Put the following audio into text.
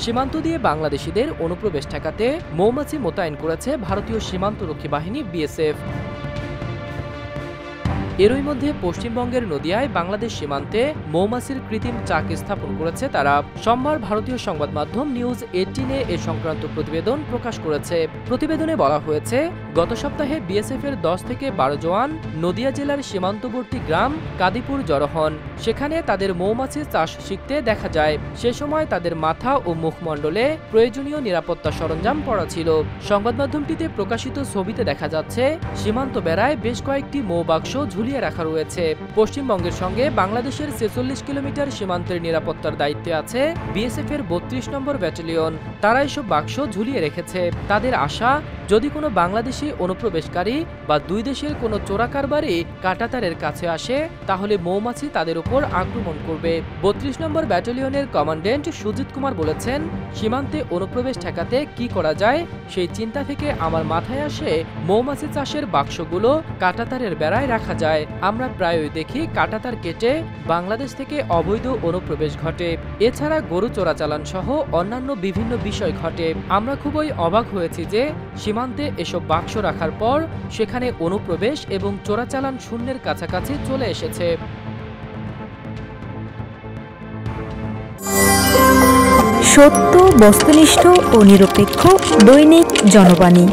সীমান্ত দিয়ে বাংলাদেশিদের অনুপ্রবেশ ঠেকাতে মৌমাছি মোতায়েন করেছে ভারতীয় সীমান্তরক্ষী বাহিনী বিএসএফ। এরই মধ্যে পশ্চিমবঙ্গের নদিয়ায় বাংলাদেশ সীমান্তে মৌমাছির কৃত্রিম চাক স্থাপন করেছে তারা। সোমবার ভারতীয় সংবাদ মাধ্যম নিউজ 18 এ সংক্রান্ত প্রতিবেদন প্রকাশ করেছে। প্রতিবেদনে বলা হয়েছে, গত সপ্তাহে বিএসএফ এর 10 থেকে 12 জওয়ান নদিয়া জেলার সীমান্তবর্তী গ্রাম কাদিপুর জড়ো হন। সেখানে তাদের মৌমাছি চাষ শিখতে দেখা যায়। সে সময় তাদের মাথা ও মুখমণ্ডলে প্রয়োজনীয় নিরাপত্তা সরঞ্জাম পরা ছিল। সংবাদ মাধ্যমটিতে প্রকাশিত ছবিতে দেখা যাচ্ছে সীমান্ত বেড়ায় বেশ কয়েকটি মৌবাক্স ঝুলিয়ে রাখা রয়েছে। পশ্চিমবঙ্গের সঙ্গে বাংলাদেশের 46 কিলোমিটার সীমান্তের নিরাপত্তার দায়িত্বে আছে বিএসএফ এর 32 নম্বর ব্যাটালিয়ন। তারা এসব বাক্স ঝুলিয়ে রেখেছে। তাদের আশা, যদি কোনো বাংলাদেশি অনুপ্রবেশকারী বা দুই দেশের কোনো চোরাকারবারি কাঁটাতারের কাছে আসে, তাহলে মৌমাছি তাদের উপর আক্রমণ করবে। 32 নম্বর ব্যাটালিয়নের কমান্ড্যান্ট সুজিত কুমার বলেছেন, সীমান্তে অনুপ্রবেশ ঠেকাতে কি করা যায় সেই চিন্তা থেকে আমার মাথায় আসে মৌমাছি চাষের বাক্সগুলো কাঁটাতারের বেড়ায় রাখা যায়। আমরা প্রায়ই দেখি কাঁটাতার কেটে বাংলাদেশ থেকে অবৈধ অনুপ্রবেশ ঘটে। এছাড়া গরু চোরাচালান সহ অন্যান্য বিভিন্ন বিষয় ঘটে। আমরা খুবই অবাক হয়েছি যে সীমান্তে এসব বাক্স রাখার পর সেখানে অনুপ্রবেশ এবং চোরাচালান শূন্যের কাছাকাছি চলে এসেছে। সত্য, বস্তুনিষ্ঠ ও নিরপেক্ষ দৈনিক জনবাণী।